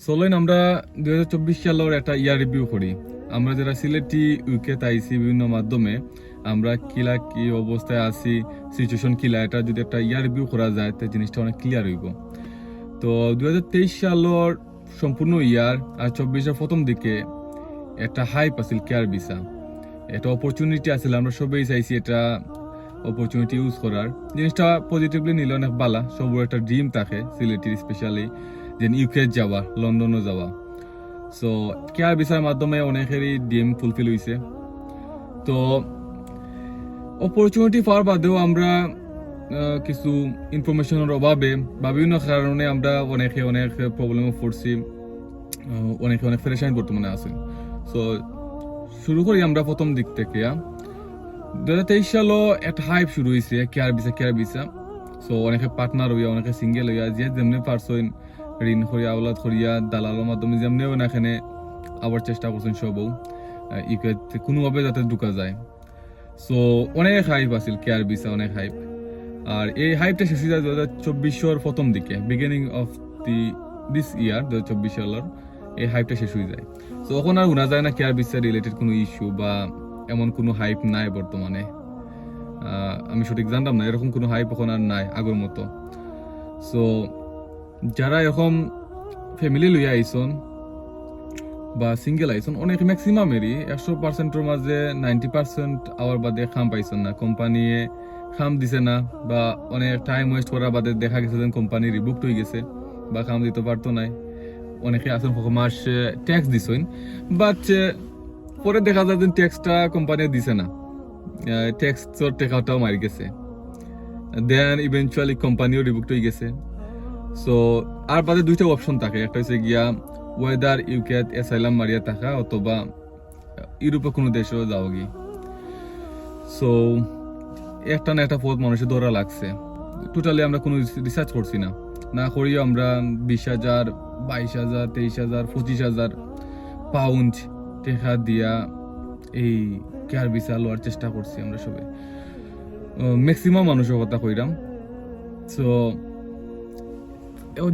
চলেন আমরা 2024 সালের একটা ইয়ার রিভিউ করি। আমরা যারা সিলেটি ইউকে তাইছি বিভিন্ন মাধ্যমে আমরা কিলা কি অবস্থায় আছি, সিচুয়েশন কিলা, এটা যদি একটা ইয়ার রিভিউ করা যায় তো জিনিসটা অনেক ক্লিয়ার হইব। তো 2023 সালের সম্পূর্ণ ইয়ার আর 24-এর প্রথম দিকে একটা হাইপ আছিল কেয়ার ভিসা, একটা অপরচুনিটি আছিল। আমরা সবাই চাইছি এটা অপরচুনিটি ইউজ করার। জিনিসটা পজিটিভলি নিলে অনেক ভালো। সবার একটা ড্রিম থাকে সিলেটির, স্পেশালি যে ইউকে যাওয়া, লন্ডনও যাওয়া। সো কেয়ার ভিসার মাধ্যমে অনেকেরই ড্রিম ফুলফিল হয়েছে। তো অপরচুনিটি পাওয়ার বাদেও আমরা কিছু ইনফরমেশনের অভাবে বা বিভিন্ন কারণে আমরা অনেকে অনেক প্রবলেমে পড়ছি, অনেকে অনেক ফেরেশানি বর্তমানে আছে। সো শুরু করি আমরা প্রথম দিক থেকে। 2023 সালও একটা হাইপ শুরু হয়েছে কেয়ার ভিসা। সো অনেকে পার্টনার হইয়া, অনেকে সিঙ্গেল হইয়া, যে যেমনি পারছেন ঋণ করিয়া, আওলাদ করিয়া, দালালের মাধ্যমে যেমনিও না এখানে আবার চেষ্টা করছেন সবও ইউকেতে কোনোভাবে যাতে ঢুকা যায়। সো অনেক হাইপ আছিল কেয়ার ভিসা, অনেক হাইপ। আর এই হাইপটা শেষ হয়ে যায় 2024 প্রথম দিকে, বিগিনিং অফ দিস ইয়ার 2024 সালের এই হাইপটা শেষ হয়ে যায়। তো এখন আর শোনা যায় না কেয়ার ভিসা রিলেটেড কোনো ইস্যু বা এমন কোনো হাইপ নাই বর্তমানে। আমি সঠিক জানতাম না, এরকম কোনো হাইপ এখন আর নাই আগের মতো। সো যারা এরকম ফ্যামিলি লইয়া আইসন বা সিঙ্গেল আইসন, অনেক ম্যাক্সিমামেরই 100%-এর মাঝে 90% আওয়ার বাদে খাম পাইছেন না, কোম্পানি খাম দিছে না, বা অনেক টাইম ওয়েস্ট করার বাদে দেখা গেছে যে কোম্পানি রিবুকড হয়ে গেছে বা খাম দিতে পারতো নাই। অনেকে আছেন মাস ট্যাক্স দিছেন, বাট পরে দেখা যায় যে ট্যাক্সটা কোম্পানি দিছে না, ট্যাক্সের টাকাটাও মারি গেছে, দেন ইভেনচুয়ালি কোম্পানিও রিবুকড হয়ে গেছে। সো আর বাদে দুইটা অপশন থাকে, একটা হচ্ছে গিয়া ওয়েদার ইউকে অ্যাসাইলাম মারিয়া থাকা অথবা ইউরোপে কোনো দেশেও যাও গি। সো একটা না একটা পথ মানুষের ধরা লাগছে। টোটালি আমরা কোনো রিসার্চ করছি না, না করিও আমরা 20,000, 22,000, 23,000, 25,000 পাউন্ড টাকা দিয়া এই কেয়ার ভিসা লওয়ার চেষ্টা করছি আমরা সবাই, ম্যাক্সিমাম মানুষের কথা কইরাম। সো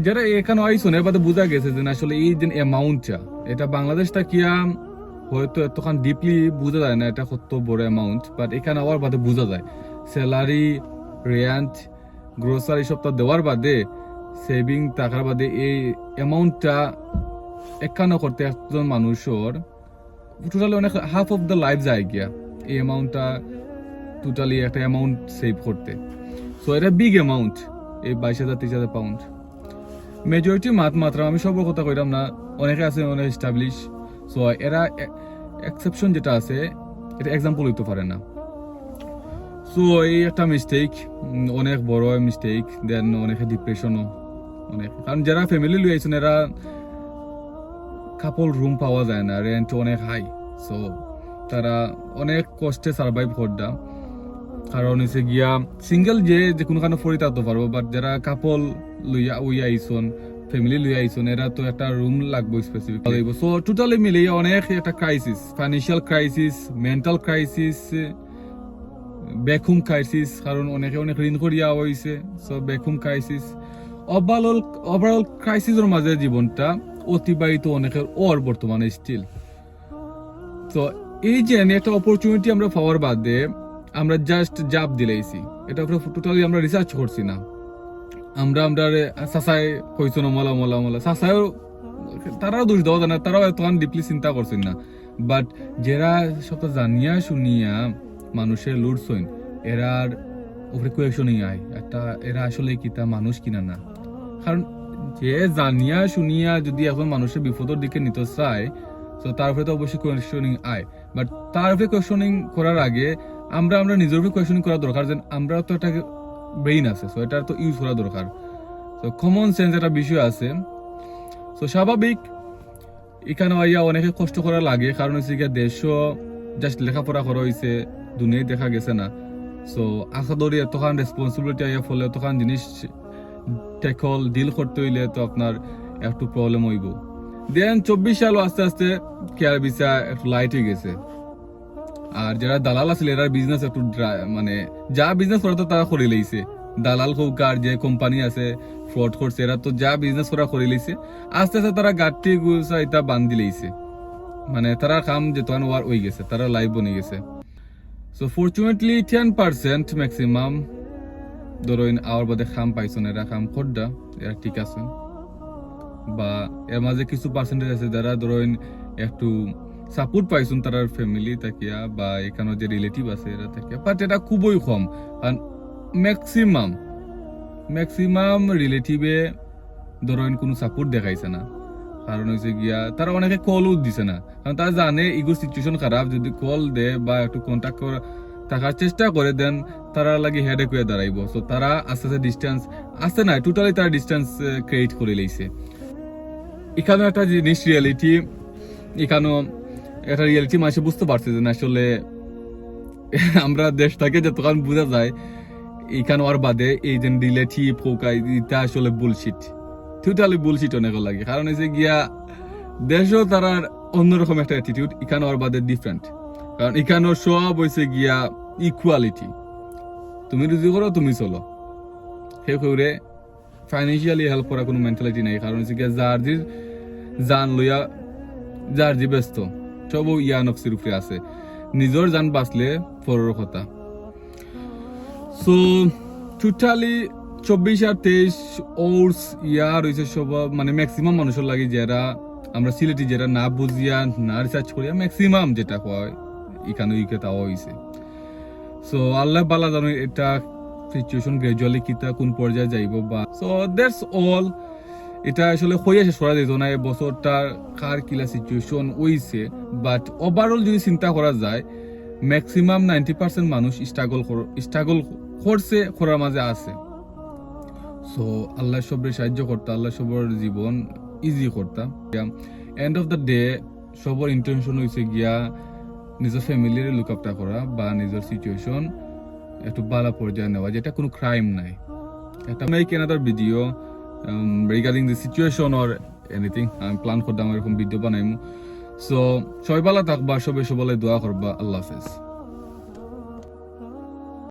যারা এখানে আইসন এর বাদে বোঝা গেছে যে আসলে এই যে অ্যামাউন্টটা, এটা বাংলাদেশটা কিয়া হয়তো এতখান ডিপলি বোঝা যায় না এটা কত বড় অ্যামাউন্ট, বাট এখানে আবার বাদে বোঝা যায়। স্যালারি, রেন্ট, গ্রোসারি সবটা দেওয়ার বাদে, সেভিং টাকার বাদে এই অ্যামাউন্টটা একান্ন করতে একজন মানুষের টোটালি অনেক হাফ অফ দ্য লাইফ যায় গিয়া এই অ্যামাউন্টটা, টোটালি একটা অ্যামাউন্ট সেভ করতে। সো এটা বিগ অ্যামাউন্ট, এই 22,000, 23,000 পাউন্ড। মেজরিটি মাত্রা আমি সব কথা কইলাম না, অনেকে আছে অনেক এস্টাবলিশ। সো এরা এক্সেপশন যেটা আছে এটা এক্সাম্পল হইতে পারে না। সো এই একটা মিস্টেক, অনেক বড় মিস্টেক। দেন অনেকে ডিপ্রেশনও অনেক, কারণ যারা ফ্যামিলি লই আইছেন এরা কাপল রুম পাওয়া যায় না, রেন্ট অনেক হাই। সো তারা অনেক কষ্টে সার্ভাইভ করডা। কারণ হচ্ছে গিয়া সিঙ্গেল যে কোনো কারণে ফরি থাকতে পারবো, বাট যারা কাপল লইয়া আইসন, ফ্যামিলি লইয়া আইসন, এরা তো একটা রুম লাগবে স্পেসিফিক। সো টোটালি মিলিয়ে অনেক একটা crisis, financial crisis, mental crisis, back home crisis, কারণ অনেকে অনেক ঋণ করিয়া হয়েছে। সো ব্যাকহোম ক্রাইসিস, ওভারঅল ক্রাইসিসের মাঝে জীবনটা অতিবাহিত অনেকের ওর বর্তমানে স্টিল। তো এই যে একটা অপরচুনিটি আমরা পাওয়ার বাদে আমরা জাস্ট জাব দিলাইছি, এটা টোটালি আমরা রিসার্চ করছি না। আমরা সাসায় কইছো না মলা সাসায়ও তারাও দোষ দেওয়া যায় না, তারাও তখন ডিপলি চিন্তা করছেন না। বাট যারা সব জানিয়া শুনিয়া মানুষের লুটছেন, এরার উপরে কোয়েশনই আয় একটা, এরা আসলে কিতা মানুষ কিনা না। কারণ যে জানিয়া শুনিয়া যদি এখন মানুষের বিপদের দিকে নিতে চায়, তো তার উপরে তো অবশ্যই কোয়েশনিং আয়। বাট তার উপরে কোয়েশনিং করার আগে আমরা নিজের উপরে কোয়েশনিং করা দরকার, যে আমরা তো একটা ব্রেইন আছে, সো এটা তো ইউজ করা দরকার। সো কমন সেন্স একটা বিষয় আছে। সো স্বাভাবিক এখানে আইয়া অনেকে কষ্ট করা লাগে, কারণ হচ্ছে গিয়ে দেশও জাস্ট লেখাপড়া করা হয়েছে, দুনিয়ায় দেখা গেছে না। সো আশা করি এতখান রেসপন্সিবিলিটি আইয়া ফলে এতখান জিনিস ট্যাকল ডিল করতে হইলে তো আপনার একটু প্রবলেম হইব। দেন 24 সাল আস্তে আস্তে কেয়ার ভিসা একটু লাইট হয়ে গেছে। আর যারা দালাল আছে এরা বিজনেস একটু মানে যা বিজনেস করে তো তারা করে লইছে। দালাল হোক আর যে কোম্পানি আছে ফ্রড করছে, এরা তো যা বিজনেস করা করে লইছে, আস্তে আস্তে তারা গাঠি গুছা এটা বান্ধি লইছে, মানে তারা কাম যে তখন ওয়ার হয়ে গেছে, তারা লাইভ বনে গেছে। সো ফরচুনেটলি 10% ম্যাক্সিমাম ধরুন আওয়ার বাদে খাম পাইছেন, এরা খাম খোদ্দা, এরা ঠিক আছে, বা এর মাঝে কিছু পার্সেন্টেজ আছে যারা ধরুন একটু সাপোর্ট পাইছেন তার ফ্যামিলি থাকিয়া বা এখানে যে রিলেটিভ আছে এরা থাকিয়া, বাট এটা খুবই কম। কারণ ম্যাক্সিমাম রিলেটিভে ধরুন কোনো সাপোর্ট দেখাইছে না, কারণ হয়েছে গিয়া তারা অনেকে কলও দিছে না, কারণ তারা জানে ইগোর সিচুয়েশন খারাপ, যদি কল দে বা একটু কন্ট্যাক্ট থাকার চেষ্টা করে দেন তারা লাগে হেডেক হয়ে দাঁড়াইব। সো তারা আস্তে আস্তে ডিস্টেন্স আসতে না, টোটালি তারা ডিস্টেন্স ক্রিয়েট করে লইছে। এখানে একটা জিনিস রিয়েলিটি, এখানেও একটা রিয়েলিটি মানুষ বুঝতে পারছে যে আসলে আমরা দেশটাকে যতক্ষণ বোঝা যায় এখানে আর বাদে এই যে রিলেটিভ ফোকাই এটা আসলে বুলশিট, টোটালি বুলশিট অনেক লাগে। কারণ হচ্ছে গিয়া দেশও তার অন্যরকম একটা অ্যাটিটিউড, এখানে আর বাদে ডিফারেন্ট। কারণ এখানেও সব হয়েছে গিয়া ইকুয়ালিটি, তুমি রুজি করো তুমি চলো, সেই করে ফাইন্যান্সিয়ালি হেল্প করার কোনো মেন্টালিটি নাই। কারণ হচ্ছে গিয়া যার যে জান লইয়া যার যে ব্যস্ত সব ইয়া নফসির উপরে আছে, নিজের জান বাঁচলে পরের কথা। সো টোটালি 24 আর 23 ওর্স ইয়া রয়েছে সব, মানে ম্যাক্সিমাম মানুষের লাগে যারা আমরা সিলেটি যেটা না বুঝিয়া না রিসার্চ করিয়া ম্যাক্সিমাম যেটা হয় এখানে উইকে তাও হয়েছে। সো আল্লাহ বালা জানো এটা সিচুয়েশন গ্রাজুয়ালি কিতা কোন পর্যায়ে যাইব, বা সো দ্যাটস অল। এটা আসলে হইয়া শেষ করা যেত না এই বছরটার কার কিলা সিচুয়েশন হইছে, বাট ওভারঅল যদি চিন্তা করা যায় ম্যাক্সিমাম 90% মানুষ স্ট্রাগল করছে, করার মাঝে আছে। সো আল্লাহ সবের সাহায্য করতা, আল্লাহ সবার জীবন ইজি করতা। এন্ড অফ দ্য ডে সবার ইন্টেনশন হয়েছে গিয়া নিজের ফ্যামিলির লুক আপটা করা বা নিজের সিচুয়েশন একটু বালা পর্যায়ে নেওয়া, যেটা কোনো ক্রাইম নাই। একটা make another video regarding the situation or anything, আমি প্ল্যান করতাম এরকম ভিডিও বানাইমু। সো সবাই ভালো থাকবা, সবাই সবাই দোয়া করবা। আল্লাহ হাফেজ।